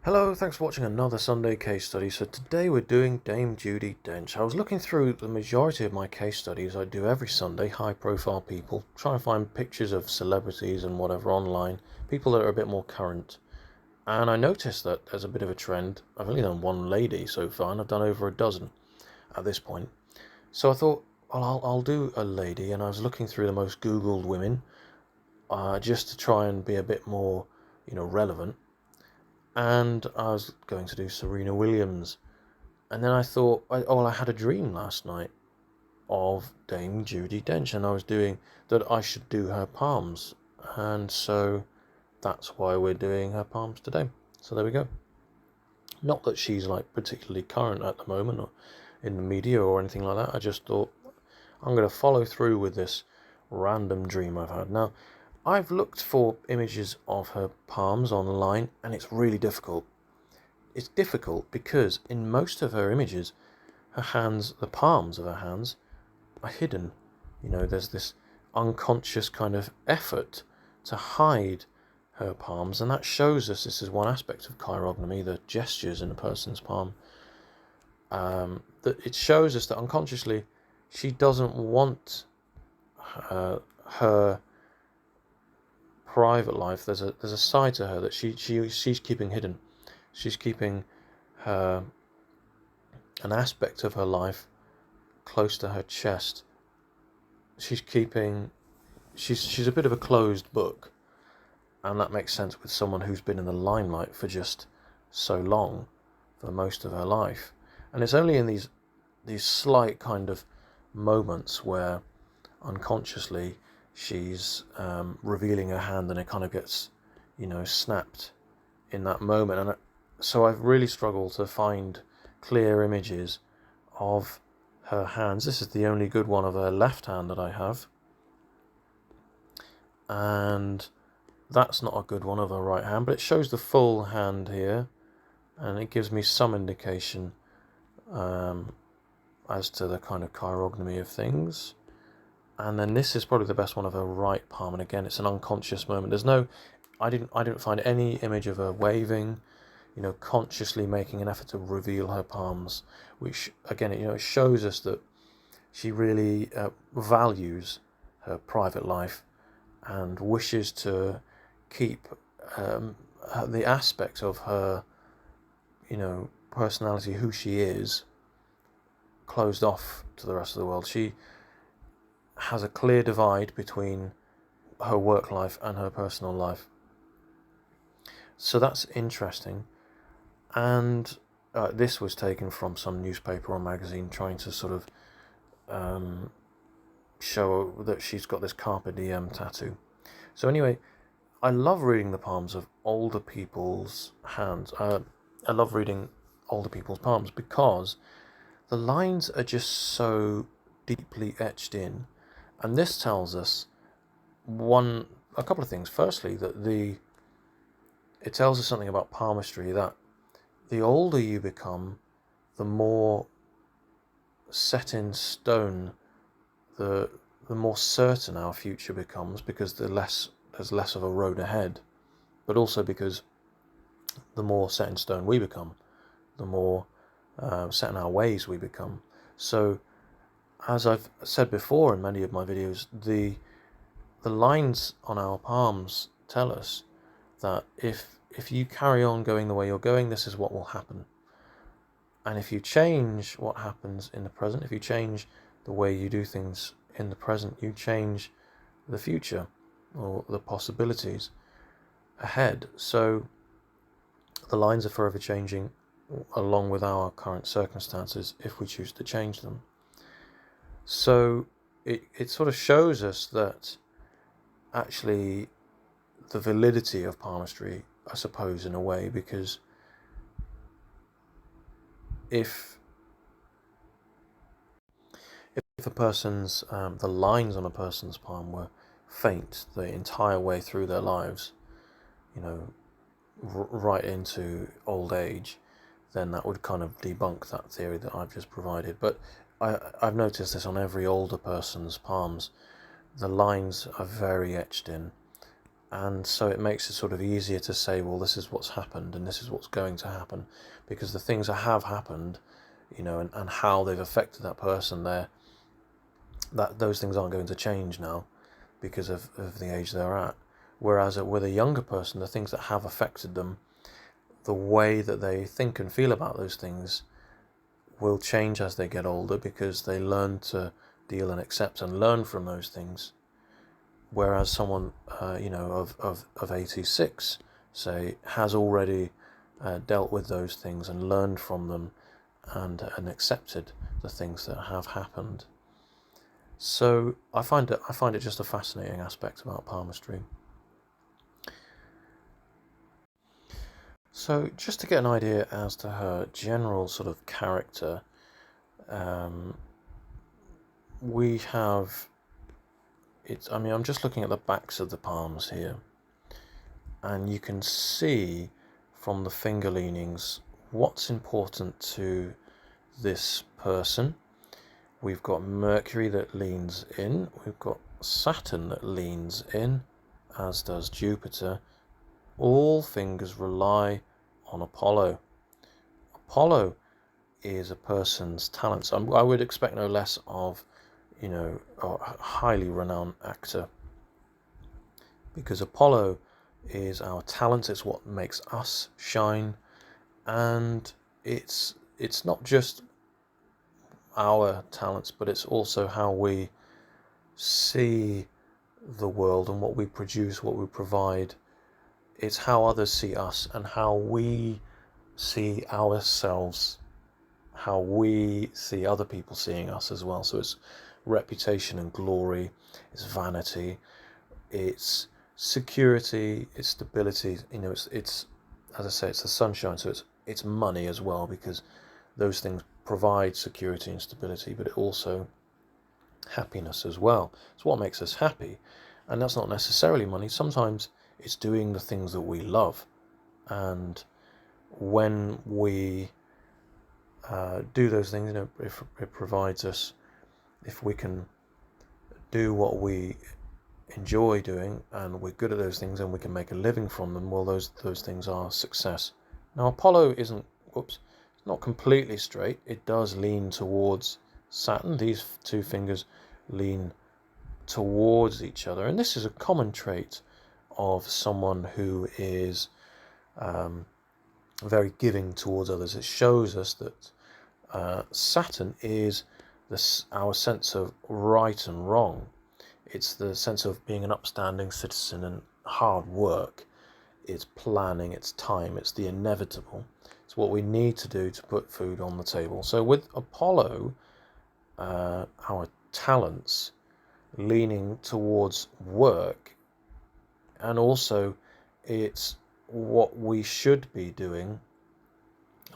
Hello, thanks for watching another Sunday case study. So today we're doing Dame Judi Dench. I was looking through the majority of my case studies I do every Sunday, high profile people, trying to find pictures of celebrities and whatever online, people that are a bit more current. And I noticed that there's a bit of a trend. I've only done one lady so far, and I've done over a dozen at this point. So I thought, well, I'll do a lady, and I was looking through the most Googled women, just to try and be a bit more, relevant. And I was going to do Serena Williams. And then I thought, I had a dream last night of Dame Judi Dench, and I was doing that I should do her palms. And so that's why we're doing her palms today. So there we go. Not that she's like particularly current at the moment or in the media or anything like that. I just thought I'm going to follow through with this random dream I've had. Now, I've looked for images of her palms online, and it's really difficult. It's difficult because in most of her images, her hands, the palms of her hands, are hidden. There's this unconscious kind of effort to hide her palms, and that shows us this is one aspect of chirognomy, the gestures in a person's palm. That it shows us that unconsciously she doesn't want her private life. There's a side to her that she's keeping hidden. She's keeping an aspect of her life close to her chest. She's a bit of a closed book, and that makes sense with someone who's been in the limelight for just so long, for most of her life. And it's only in these slight kind of moments where unconsciously she's revealing her hand, and it kind of gets snapped in that moment. And so I've really struggled to find clear images of her hands. This is the only good one of her left hand that I have, and that's not a good one of her right hand, but it shows the full hand here, and it gives me some indication as to the kind of chirognomy of things. And then this is probably the best one of her right palm, and again it's an unconscious moment. I didn't find any image of her waving, consciously making an effort to reveal her palms, which again, it shows us that she really values her private life and wishes to keep the aspect of her, personality, who she is, closed off to the rest of the world. She has a clear divide between her work life and her personal life. So that's interesting. And this was taken from some newspaper or magazine trying to sort of show that she's got this carpe diem tattoo. So anyway, I love reading the palms of older people's hands. I love reading older people's palms because the lines are just so deeply etched in. And this tells us a couple of things. Firstly, that it tells us something about palmistry, that the older you become, the more set in stone, the more certain our future becomes, because there's less of a road ahead, but also because the more set in stone we become, the more set in our ways we become. So, as I've said before in many of my videos, the lines on our palms tell us that if you carry on going the way you're going, this is what will happen. And if you change what happens in the present, if you change the way you do things in the present, you change the future or the possibilities ahead. So the lines are forever changing along with our current circumstances if we choose to change them. So it sort of shows us that actually the validity of palmistry, I suppose, in a way, because if a person's the lines on a person's palm were faint the entire way through their lives, right into old age, then that would kind of debunk that theory that I've just provided. But I've noticed this on every older person's palms. The lines are very etched in, And so it makes it sort of easier to say, well, this is what's happened and this is what's going to happen, because the things that have happened, and how they've affected that person there, that those things aren't going to change now because of the age they're at. Whereas with a younger person, the things that have affected them, the way that they think and feel about those things will change as they get older, because they learn to deal and accept and learn from those things. Whereas someone of 86, say, has already dealt with those things and learned from them and accepted the things that have happened. So I find it just a fascinating aspect about palmistry. So just to get an idea as to her general sort of character, we have I'm just looking at the backs of the palms here, and you can see from the finger leanings what's important to this person. We've got Mercury that leans in, we've got Saturn that leans in, as does Jupiter. All fingers rely on Apollo. Apollo is a person's talents. I would expect no less of, a highly renowned actor, because Apollo is our talent. It's what makes us shine, and it's not just our talents, but it's also how we see the world and what we produce, what we provide. It's how others see us and how we see ourselves, how we see other people seeing us as well. So it's reputation and glory, it's vanity, it's security, it's stability. It's as I say, it's the sunshine. So it's money as well, because those things provide security and stability, but it also happiness as well. It's what makes us happy, and that's not necessarily money. Sometimes it's doing the things that we love, and when we do those things, if it provides us, if we can do what we enjoy doing and we're good at those things and we can make a living from them, well, those things are success. Now Apollo isn't not completely straight. It does lean towards Saturn. These two fingers lean towards each other, and this is a common trait of someone who is very giving towards others. It shows us that Saturn is our sense of right and wrong. It's the sense of being an upstanding citizen and hard work. It's planning, it's time, it's the inevitable. It's what we need to do to put food on the table. So with Apollo, our talents leaning towards work, and also it's what we should be doing,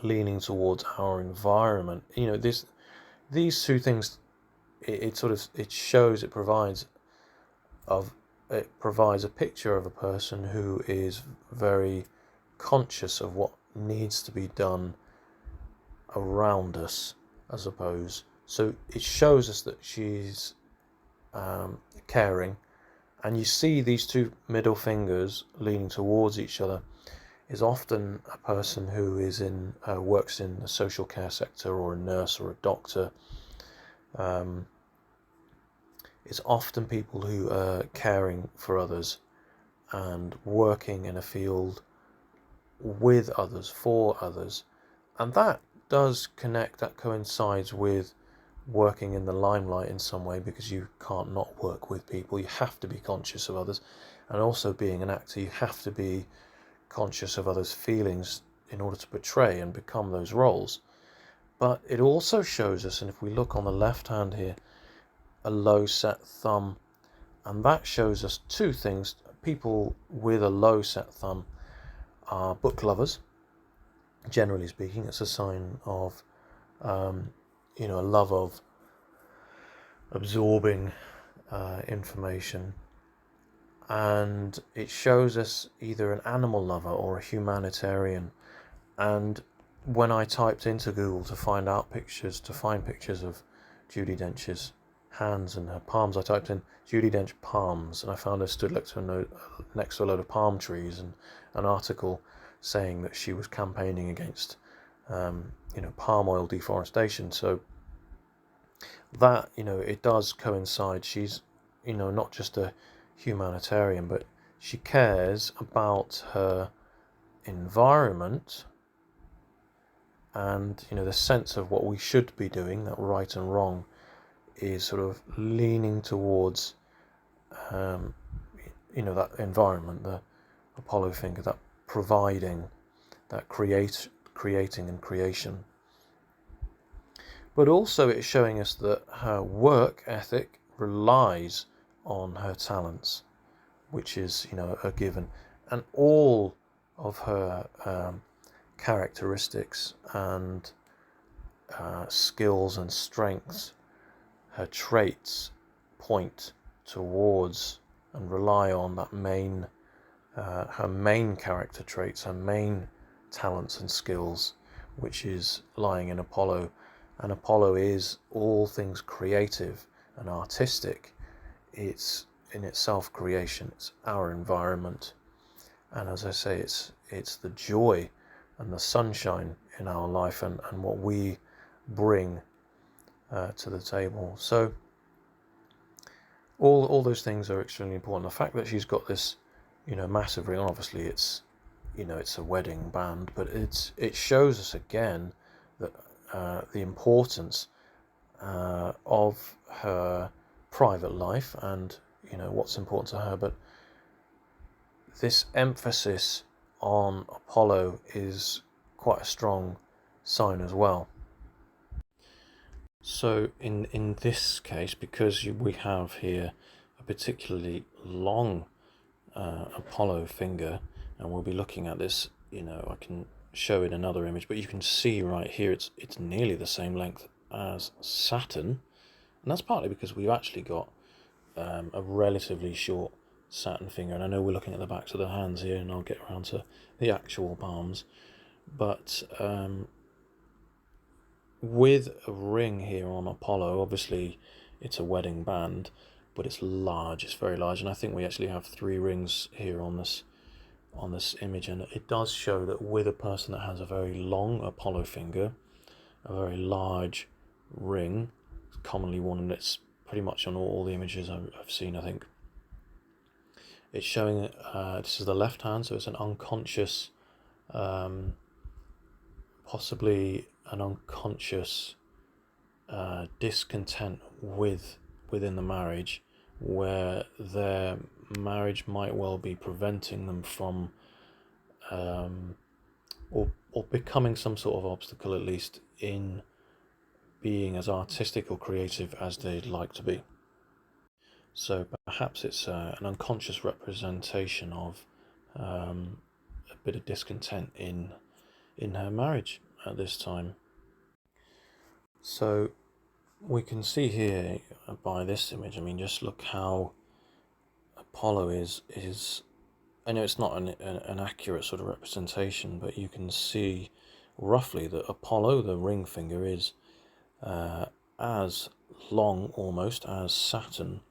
leaning towards our environment. These two things, it shows, it provides a picture of a person who is very conscious of what needs to be done around us, I suppose. So it shows us that she's caring, and you see these two middle fingers leaning towards each other is often a person who is works in the social care sector, or a nurse or a doctor. It's often people who are caring for others and working in a field with others, for others, and that does connect, that coincides with working in the limelight in some way, because you can't not work with people. You have to be conscious of others, and also being an actor, you have to be conscious of others' feelings in order to portray and become those roles. But it also shows us, and if we look on the left hand here, a low set thumb, and that shows us two things. People with a low set thumb are book lovers. Generally speaking, it's a sign of a love of absorbing information, and it shows us either an animal lover or a humanitarian. And when I typed into Google to find pictures of Judi Dench's hands and her palms. I typed in Judi Dench palms, and I found her stood next to a load of palm trees, and an article saying that she was campaigning against palm oil deforestation. So that, it does coincide. She's, not just a humanitarian, but she cares about her environment and, the sense of what we should be doing, that right and wrong, is sort of leaning towards, that environment, the Apollo finger, that providing, that creating and creation. But also it's showing us that her work ethic relies on her talents, which is, a given. And all of her characteristics and skills and strengths, her traits, point towards and rely on that her main character traits, her main talents and skills, which is lying in Apollo. And Apollo is all things creative and artistic. It's in itself creation. It's our environment. And as I say, it's the joy and the sunshine in our life, and what we bring to the table. So all those things are extremely important. The fact that she's got this, massive ring, obviously it's, it's a wedding band, but it shows us again that the importance of her private life and, what's important to her. But this emphasis on Apollo is quite a strong sign as well. So in this case, because we have here a particularly long Apollo finger, and we'll be looking at this, I can show in another image, but you can see right here it's nearly the same length as Saturn, and that's partly because we've actually got a relatively short Saturn finger, and I know we're looking at the backs of the hands here, and I'll get around to the actual palms, but with a ring here on Apollo, obviously it's a wedding band, but it's large, it's very large, and I think we actually have 3 rings here on this image, and it does show that with a person that has a very long Apollo finger, a very large ring, it's commonly worn, and it's pretty much on all the images I've seen, I think. It's showing, this is the left hand, so it's an unconscious, possibly an unconscious discontent within the marriage, where their marriage might well be preventing them from or becoming some sort of obstacle, at least in being as artistic or creative as they'd like to be. So perhaps it's an unconscious representation of a bit of discontent in her marriage at this time. So we can see here by this image, I mean, just look how Apollo is I know it's not an accurate sort of representation, but you can see roughly that Apollo, the ring finger, is as long almost as Saturn,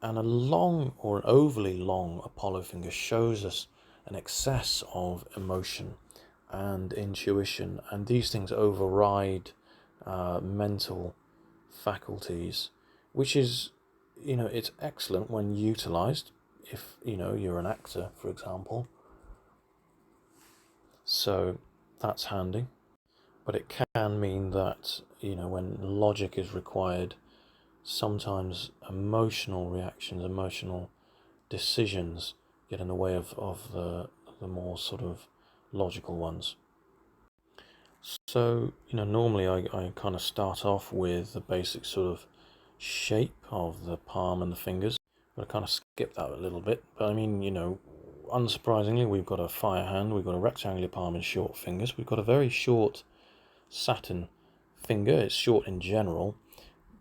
and a long or an overly long Apollo finger shows us an excess of emotion and intuition, and these things override mental faculties, which is, it's excellent when utilized, if you're an actor, for example, so that's handy. But it can mean that, when logic is required, sometimes emotional reactions, emotional decisions get in the way of the more sort of logical ones. So, normally I kind of start off with the basic sort of shape of the palm and the fingers, but I kind of skip that a little bit. But I mean, unsurprisingly, we've got a fire hand, we've got a rectangular palm and short fingers, we've got a very short Saturn finger. It's short in general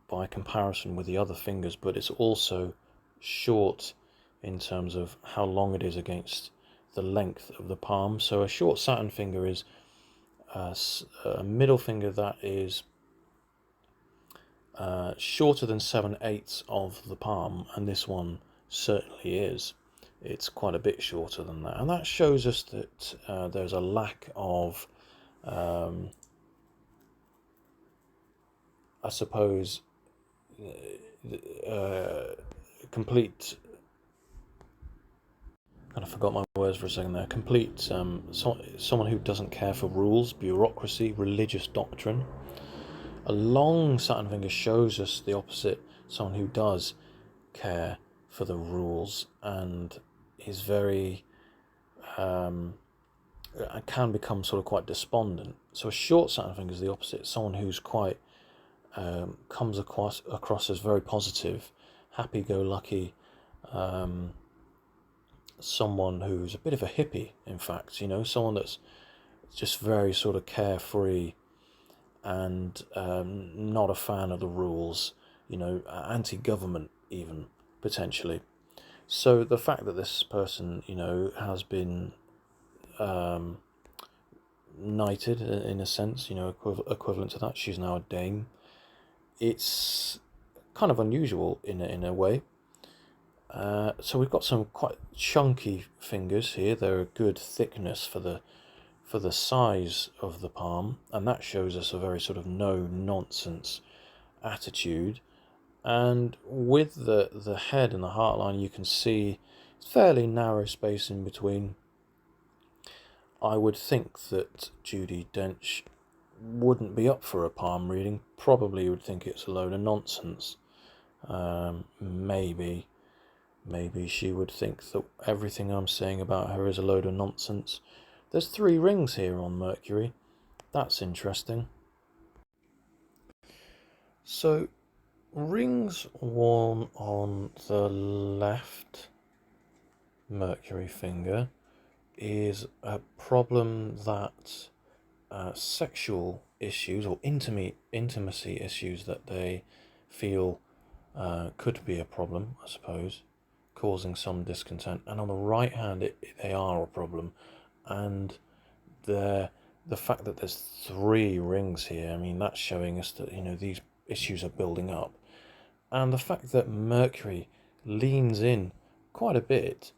by comparison with the other fingers, but it's also short in terms of how long it is against the length of the palm. So a short Saturn finger is a middle finger that is shorter than 7/8 of the palm, and this one certainly is. It's quite a bit shorter than that, and that shows us that there's a lack of, I suppose, complete. And I forgot my words for a second there. Complete someone who doesn't care for rules, bureaucracy, religious doctrine. A long Saturn finger shows us the opposite, someone who does care for the rules and is very, can become sort of quite despondent. So a short Saturn finger is the opposite, someone who's quite, comes across as very positive, happy-go-lucky, someone who's a bit of a hippie, in fact, someone that's just very sort of carefree and not a fan of the rules, anti-government even, potentially. So the fact that this person, has been knighted in a sense, equivalent to that, she's now a dame, it's kind of unusual in a way. So we've got some quite chunky fingers here. They're a good thickness for the size of the palm, and that shows us a very sort of no-nonsense attitude. And with the head and the heart line, you can see fairly narrow space in between. I would think that Judi Dench wouldn't be up for a palm reading. Probably would think it's a load of nonsense. Maybe she would think that everything I'm saying about her is a load of nonsense. There's 3 rings here on Mercury. That's interesting. So, rings 1 on the left Mercury finger is a problem that sexual issues or intimacy issues that they feel could be a problem, I suppose, causing some discontent. And on the right hand, they are a problem. And the fact that there's 3 rings here, I mean, that's showing us that these issues are building up. And the fact that Mercury leans in quite a bit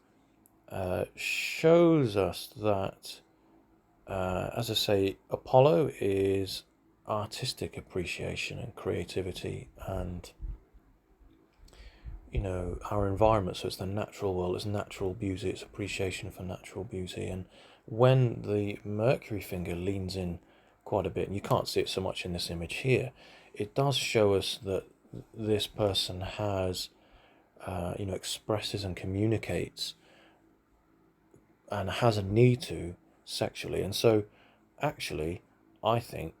shows us that, as I say, Apollo is artistic appreciation and creativity and our environment. So it's the natural world, it's natural beauty, it's appreciation for natural beauty. And when the Mercury finger leans in quite a bit, and you can't see it so much in this image here, it does show us that this person has expresses and communicates and has a need to sexually. And so actually I think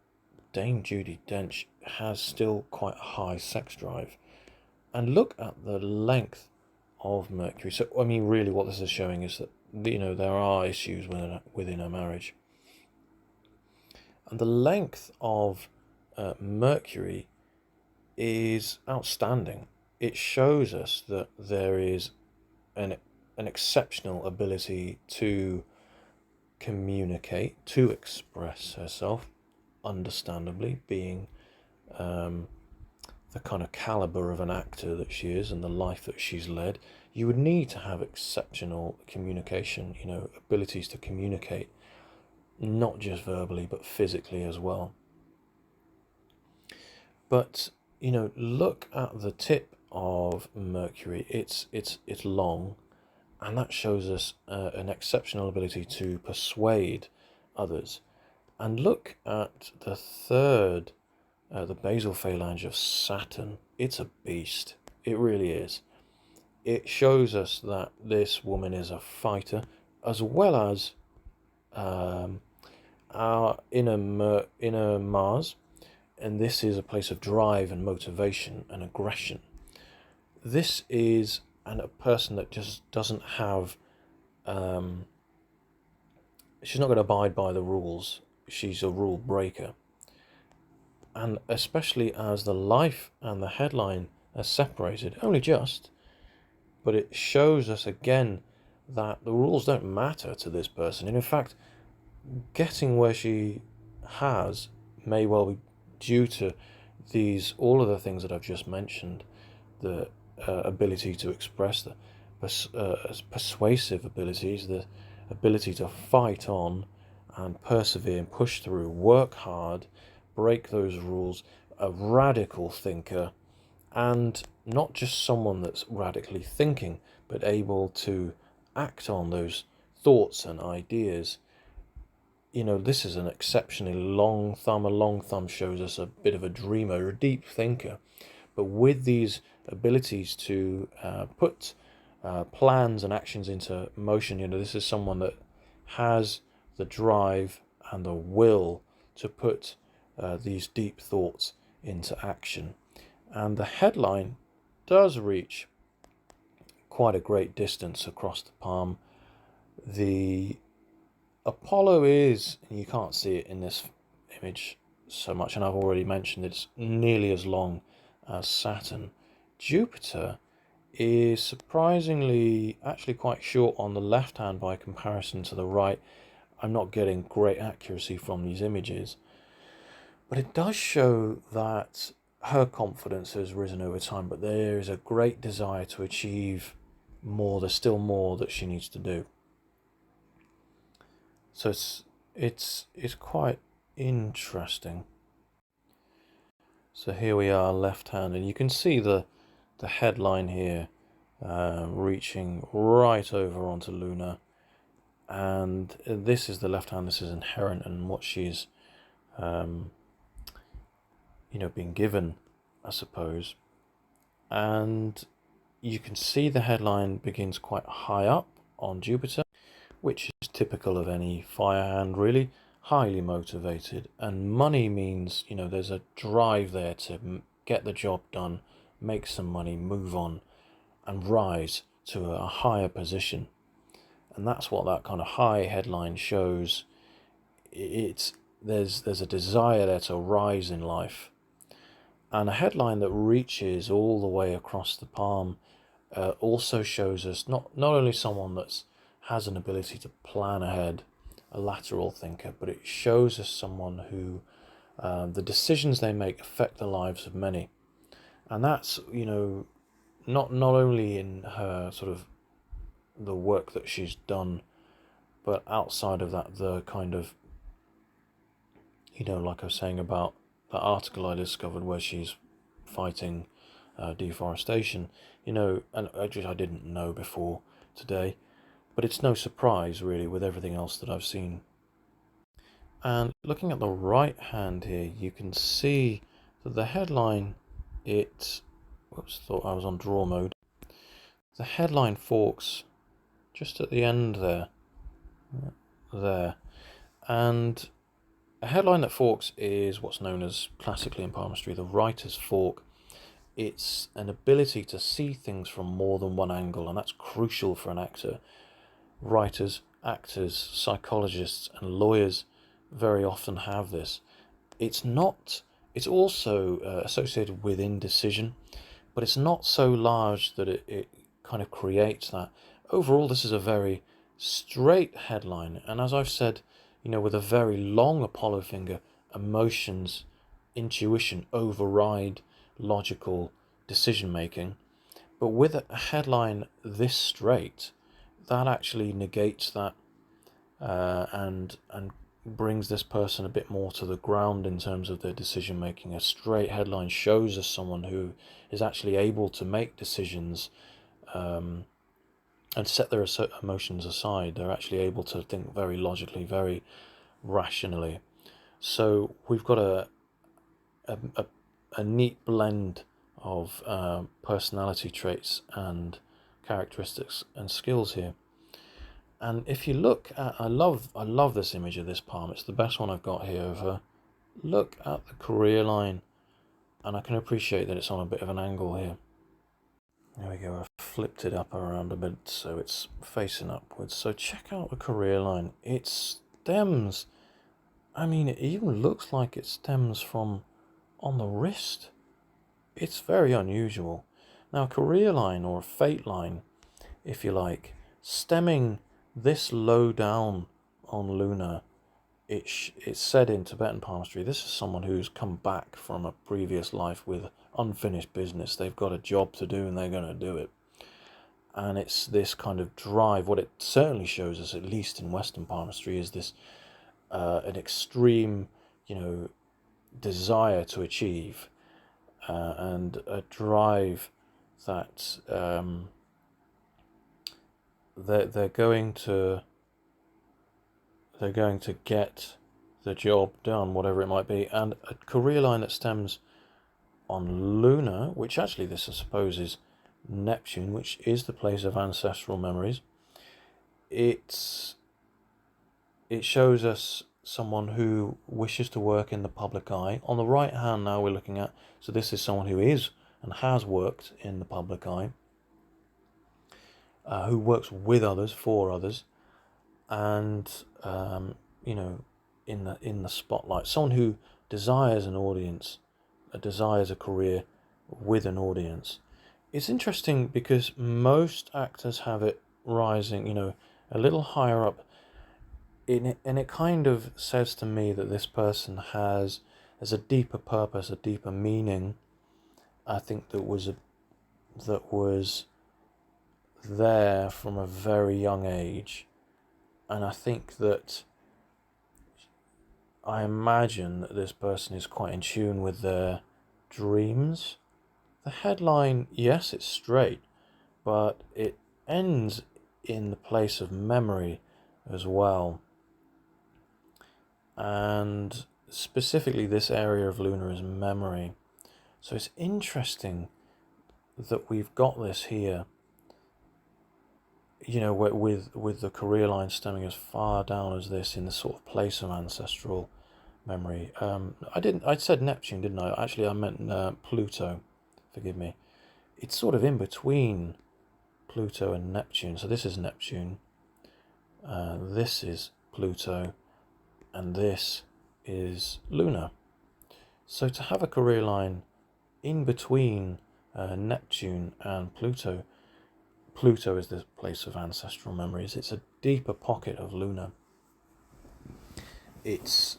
Dame Judi Dench has still quite a high sex drive. And look at the length of Mercury. So, I mean, really what this is showing is that, there are issues within a marriage. And the length of Mercury is outstanding. It shows us that there is an exceptional ability to communicate, to express herself, understandably, being the kind of caliber of an actor that she is and the life that she's led. You would need to have exceptional communication, abilities to communicate, not just verbally but physically as well. But look at the tip of Mercury. It's long, and that shows us an exceptional ability to persuade others. And look at the third, the basal phalange of Saturn. It's a beast. It really is. It shows us that this woman is a fighter, as well as our inner Mars, and this is a place of drive and motivation and aggression. This is a person that just doesn't have, she's not going to abide by the rules. She's a rule breaker. And especially as the life and the headline are separated, only just, but it shows us again that the rules don't matter to this person. And in fact, getting where she has may well be due to all of the things that I've just mentioned, the ability to express, the persuasive abilities, the ability to fight on and persevere and push through, work hard, break those rules, a radical thinker, and not just someone that's radically thinking, but able to act on those thoughts and ideas. This is an exceptionally long thumb. A long thumb shows us a bit of a dreamer, a deep thinker. But with these abilities to put plans and actions into motion, this is someone that has the drive and the will to put these deep thoughts into action. And the headline does reach quite a great distance across the palm. The Apollo is, you can't see it in this image so much, and I've already mentioned it's nearly as long as Saturn. Jupiter is surprisingly actually quite short on the left hand by comparison to the right. I'm not getting great accuracy from these images, but it does show that her confidence has risen over time, but there is a great desire to achieve more. There's still more that she needs to do. So it's quite interesting. So here we are, left hand, and you can see the headline here reaching right over onto Luna, and this is the left hand. This is inherent in what she's been given, I suppose. And you can see the headline begins quite high up on Jupiter, which is typical of any fire hand, really. Highly motivated, and money means there's a drive there to get the job done, make some money, move on, and rise to a higher position. And that's what that kind of high headline shows. There's a desire there to rise in life, and a headline that reaches all the way across the palm also shows us not only someone that has an ability to plan ahead, a lateral thinker, but it shows us someone who the decisions they make affect the lives of many. And that's not only in her sort of the work that she's done, but outside of that, the kind of like I was saying about that article I discovered where she's fighting deforestation, and I didn't know before today, but it's no surprise really with everything else that I've seen. And looking at the right hand here, you can see that the headline, thought I was on draw mode. The headline forks just at the end there, and a headline that forks is what's known as, classically in palmistry, the writer's fork. It's an ability to see things from more than one angle, and that's crucial for an actor. Writers, actors, psychologists, and lawyers very often have this. It's also associated with indecision, but it's not so large that it kind of creates that. Overall, this is a very straight headline, and as I've said, with a very long Apollo finger, emotions, intuition override logical decision making. But with a headline this straight, that actually negates that and brings this person a bit more to the ground in terms of their decision making. A straight headline shows us someone who is actually able to make decisions and set their emotions aside. They're actually able to think very logically, very rationally. So we've got a neat blend of personality traits and characteristics and skills here. And if you look at, I love this image of this palm. It's the best one I've got here of her. Look at the career line, and I can appreciate that it's on a bit of an angle here. There we go, I've flipped it up around a bit so it's facing upwards. So check out the career line. It stems, it even looks like it stems from on the wrist. It's very unusual. Now, a career line, or a fate line, if you like, stemming this low down on Luna it's said in Tibetan palmistry, this is someone who's come back from a previous life with unfinished business. They've got a job to do and they're going to do it. And it's this kind of drive. What it certainly shows us, at least in Western palmistry, is this an extreme, desire to achieve, and a drive that they're going to get the job done, whatever it might be. And a career line that stems on lunar, which actually this I suppose is Neptune, which is the place of ancestral memories. It shows us someone who wishes to work in the public eye. On the right hand now we're looking at, so this is someone who is and has worked in the public eye, who works with others, for others, and in the spotlight. Someone who desires an audience, desires a career with an audience. It's interesting because most actors have it rising, a little higher up. And it kind of says to me that this person has a deeper purpose, a deeper meaning. I think that was there from a very young age, and I think that I imagine that this person is quite in tune with their dreams. The headline, yes, it's straight, but it ends in the place of memory as well. And specifically this area of lunar is memory. So it's interesting that we've got this here, with the career line stemming as far down as this in the sort of place of ancestral memory. I said Neptune, didn't I? Actually, I meant Pluto. Forgive me. It's sort of in between Pluto and Neptune. So this is Neptune. This is Pluto. And this is lunar. So to have a career line in between Neptune and Pluto is the place of ancestral memories. It's a deeper pocket of lunar. It's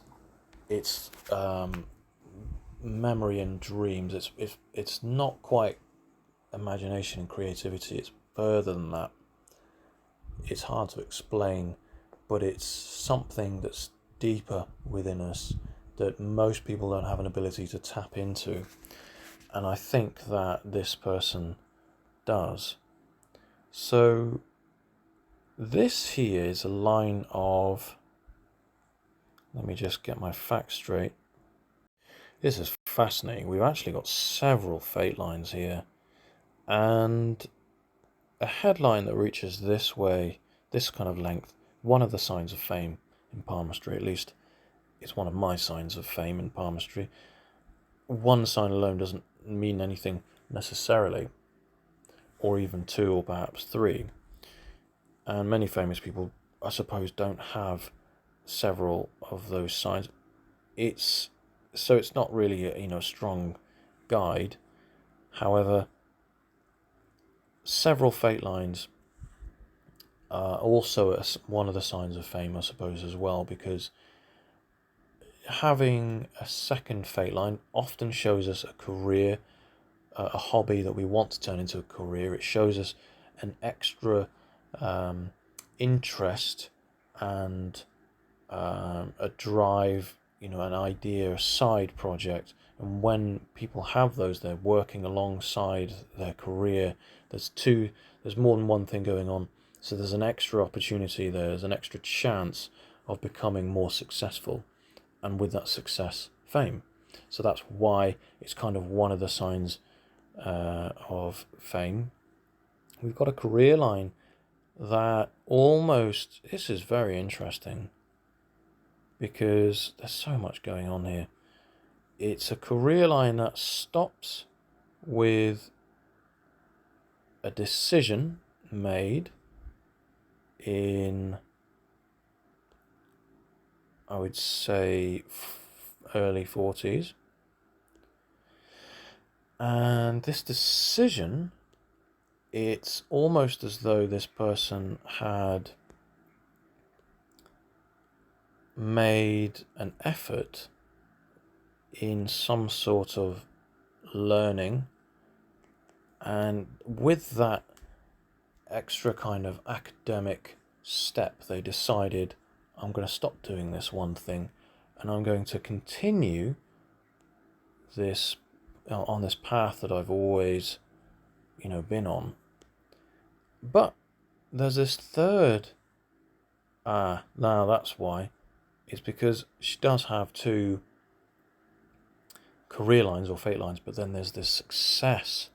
memory and dreams. It's not quite imagination and creativity. It's further than that. It's hard to explain, but it's something that's deeper within us that most people don't have an ability to tap into, and I think that this person does. So this here is a line of, let me just get my facts straight. This is fascinating. We've actually got several fate lines here, and a headline that reaches this way, this kind of length, one of the signs of fame in palmistry, at least it's one of my signs of fame in palmistry. One sign alone doesn't mean anything necessarily, or even two or perhaps three. And many famous people, I suppose, don't have several of those signs. It's not really a strong guide. However, several fate lines are also one of the signs of fame, I suppose, as well, because having a second fate line often shows us a career, a hobby that we want to turn into a career. It shows us an extra interest and a drive, an idea, a side project. And when people have those, they're working alongside their career. There's more than one thing going on. So there's an extra opportunity, there's an extra chance of becoming more successful. And with that success, fame. So that's why it's kind of one of the signs of fame. We've got a career line that almost, this is very interesting because there's so much going on here. It's a career line that stops with a decision made in, I would say, early 40s. And this decision, it's almost as though this person had made an effort in some sort of learning, and with that extra kind of academic step, they decided, I'm going to stop doing this one thing and I'm going to continue this on this path that I've always, been on. But there's this third, now that's why. It's because she does have two career lines or fate lines, but then there's this success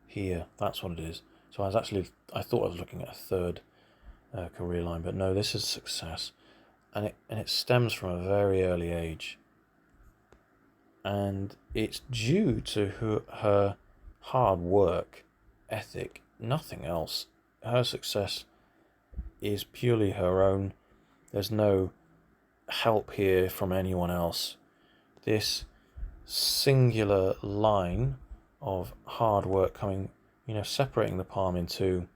here. That's what it is. So I thought I was looking at a third career line, but no, this is success, and it stems from a very early age, and it's due to her hard work ethic, nothing else. Her success is purely her own. There's no help here from anyone else. This singular line of hard work coming, separating the palm in two,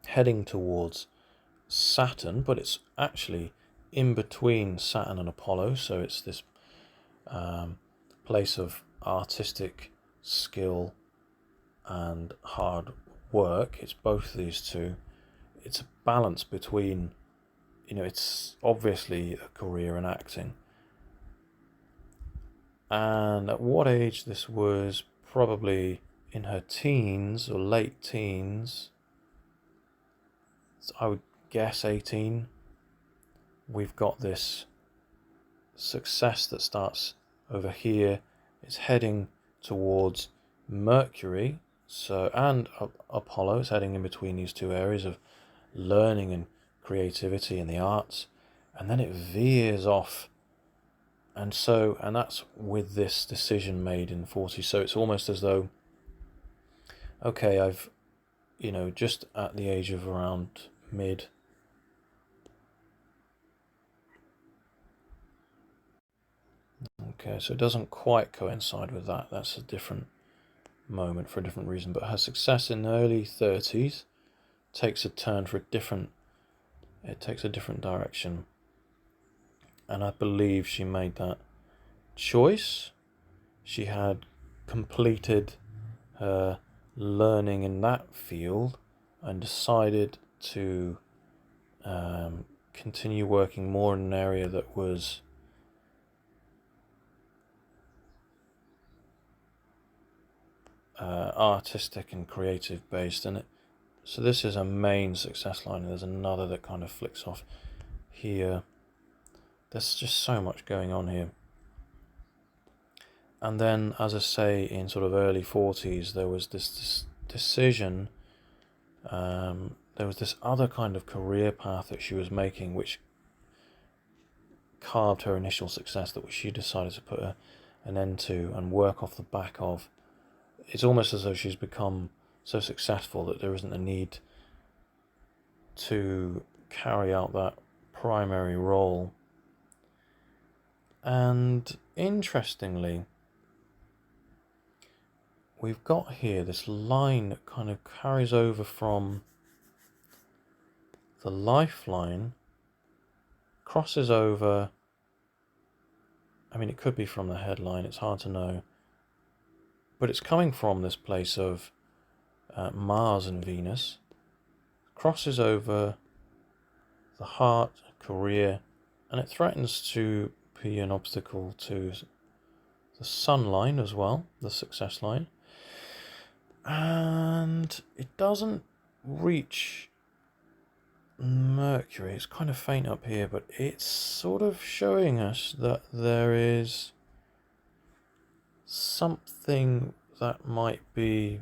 heading towards Saturn, but it's actually in between Saturn and Apollo, so it's this place of artistic skill and hard work. It's both these two. It's a balance between, it's obviously a career in acting. And at what age this was? Probably in her teens or late teens. So I would guess 18. We've got this success that starts over here. It's heading towards Mercury, and Apollo. It's heading in between these two areas of learning and creativity and the arts, and then it veers off, and that's with this decision made in 40. So it's almost as though, okay, I've just at the age of around mid, okay, so it doesn't quite coincide with that. That's a different moment for a different reason, but her success in the early 30s takes a turn for it takes a different direction, and I believe she made that choice. She had completed her learning in that field and decided to continue working more in an area that was artistic and creative based, and so this is a main success line, and there's another that kind of flicks off here. There's just so much going on here. And then, as I say, in sort of early 40s, there was this decision, there was this other kind of career path that she was making, which carved her initial success, that she decided to put an end to and work off the back of. It's almost as though she's become so successful that there isn't a need to carry out that primary role. And interestingly, we've got here this line that kind of carries over from the lifeline, crosses over, it could be from the headline, it's hard to know, but it's coming from this place of Mars and Venus, crosses over the heart, career, and it threatens to be an obstacle to the sunline as well, the success line. And it doesn't reach Mercury. It's kind of faint up here, but it's sort of showing us that there is something that might be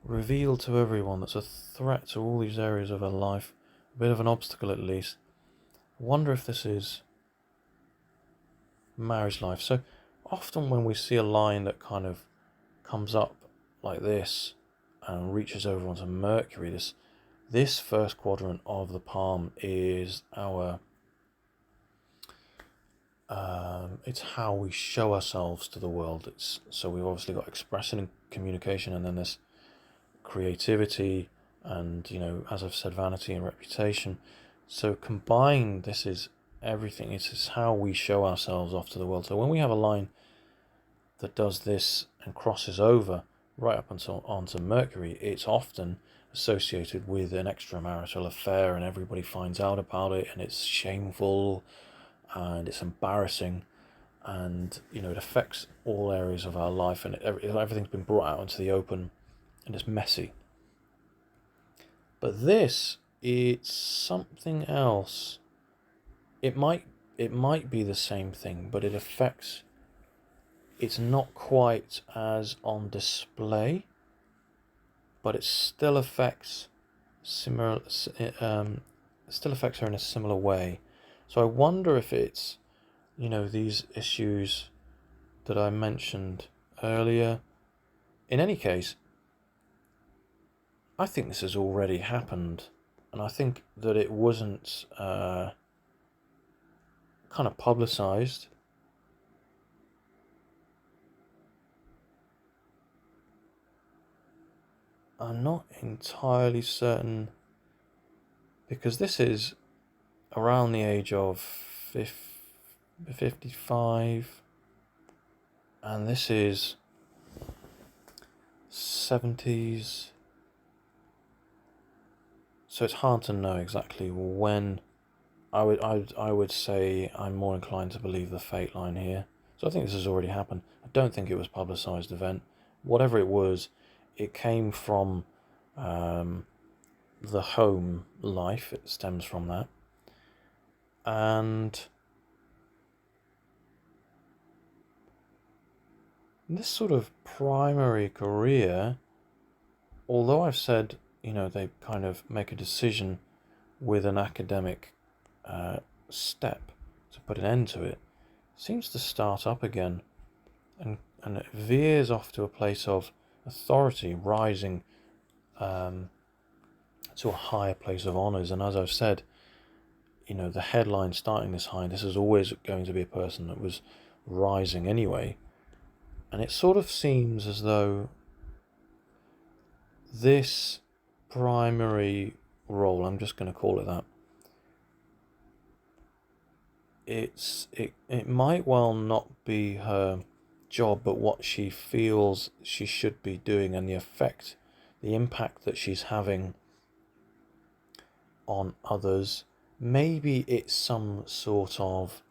revealed to everyone that's a threat to all these areas of her life, a bit of an obstacle at least. I wonder if this is marriage life. So often when we see a line that kind of comes up like this and reaches over onto Mercury, this first quadrant of the palm is our it's how we show ourselves to the world. So we've obviously got expression and communication, and then this creativity and, as I've said, vanity and reputation. So combined, this is everything. It's how we show ourselves off to the world. So when we have a line that does this and crosses over right up until onto Mercury, it's often associated with an extramarital affair, and everybody finds out about it, and it's shameful and it's embarrassing, and it affects all areas of our life, and everything's been brought out into the open, and it's messy. But this, it's something else. It might be the same thing, but it affects. It's not quite as on display, but it still affects her in a similar way. So I wonder if it's, these issues that I mentioned earlier. In any case, I think this has already happened, and I think that it wasn't kind of publicized. I'm not entirely certain, because this is around the age of 55, and this is 70s, so it's hard to know exactly when. I would say I'm more inclined to believe the fate line here. So I think this has already happened. I don't think it was a publicised event. Whatever it was, it came from the home life. It stems from that. And this sort of primary career, although I've said, they kind of make a decision with an academic step to put an end to it, seems to start up again, and it veers off to a place of authority, rising to a higher place of honours. And as I've said, the headline starting this high, this is always going to be a person that was rising anyway. And it sort of seems as though this primary role, I'm just going to call it that, it might well not be her job, but what she feels she should be doing, and the impact that she's having on others. Maybe it's some sort of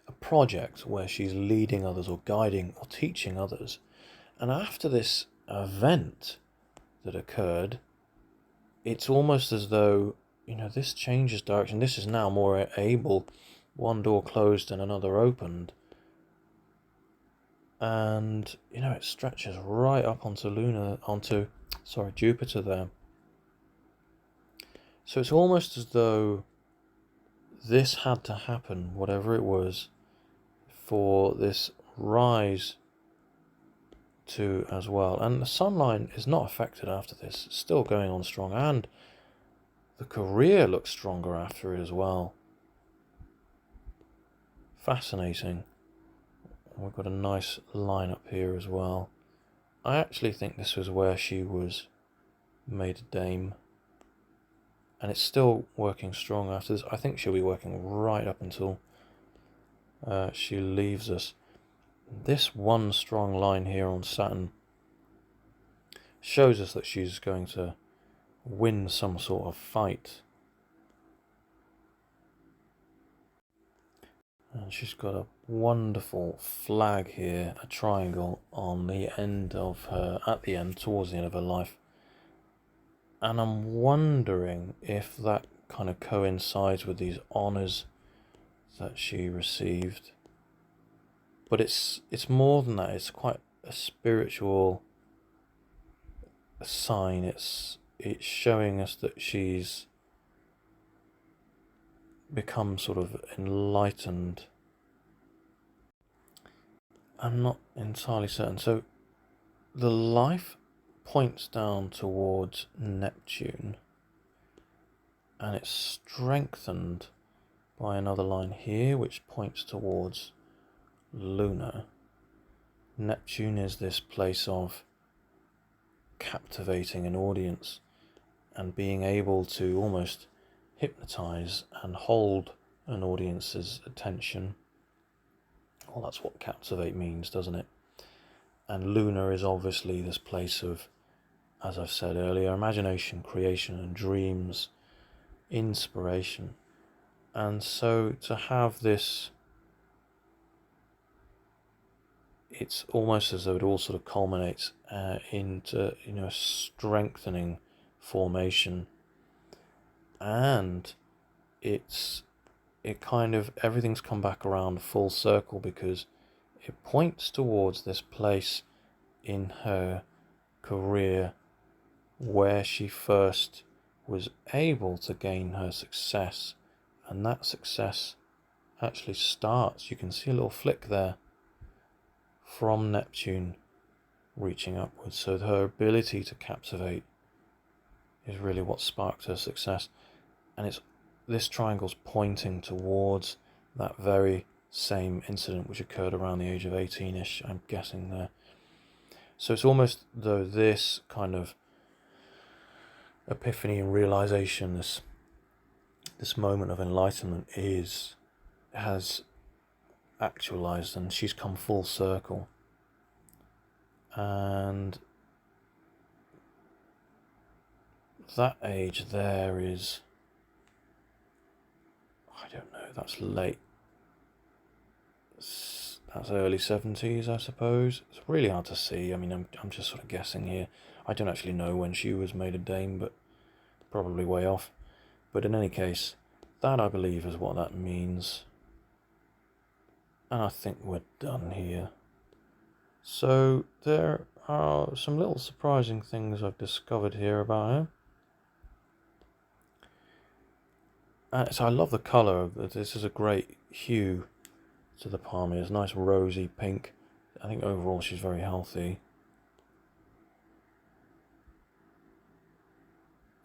a project where she's leading others or guiding or teaching others. And after this event that occurred, it's almost as though, this changes direction. This is now more able. One door closed and another opened. And, it stretches right up onto Jupiter there. So it's almost as though this had to happen, whatever it was, for this rise to as well. And the sunline is not affected after this. It's still going on strong, and the career looks stronger after it as well. Fascinating. We've got a nice line up here as well. I actually think this was where she was made a dame, and it's still working strong after this. I think she'll be working right up until she leaves us. This one strong line here on Saturn shows us that she's going to win some sort of fight. And she's got a wonderful flag here, a triangle on the end of her, towards the end of her life. And I'm wondering if that kind of coincides with these honours that she received. But it's more than that. It's quite a spiritual sign. It's showing us that she's become sort of enlightened. I'm not entirely certain. So the life points down towards Neptune, and it's strengthened by another line here which points towards Luna. Neptune is this place of captivating an audience and being able to almost hypnotize and hold an audience's attention. Well, that's what captivate means, doesn't it? And lunar is obviously this place of, as I've said earlier, imagination, creation and dreams, inspiration. And so to have this, it's almost as though it all sort of culminates into, a strengthening formation. And it kind of, everything's come back around full circle, because it points towards this place in her career where she first was able to gain her success, and that success actually starts, you can see a little flick there, from Neptune reaching upwards. So her ability to captivate is really what sparked her success, and it's this triangle's pointing towards that very same incident which occurred around the age of 18ish, I'm guessing there. So it's almost though this kind of epiphany and realization, this moment of enlightenment has actualized, and she's come full circle. And that age there is, I don't know, that's late, that's early 70s, I suppose. It's really hard to see. I mean, I'm just sort of guessing here. I don't actually know when she was made a dame, but probably way off. But in any case, that I believe is what that means. And I think we're done here. So there are some little surprising things I've discovered here about her. So I love the colour. This is a great hue to the palm. It's nice rosy pink. I think overall she's very healthy.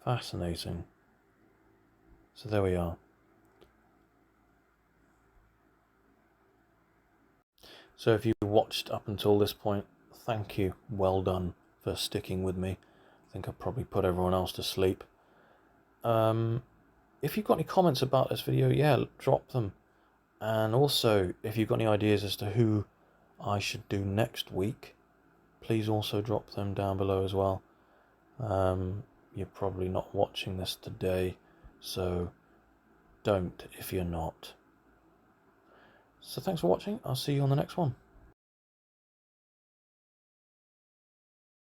Fascinating. So there we are. So if you watched up until this point, thank you. Well done for sticking with me. I think I've probably put everyone else to sleep. If you've got any comments about this video, yeah, drop them. And also, if you've got any ideas as to who I should do next week, please also drop them down below as well. You're probably not watching this today, so don't if you're not. So thanks for watching. I'll see you on the next one.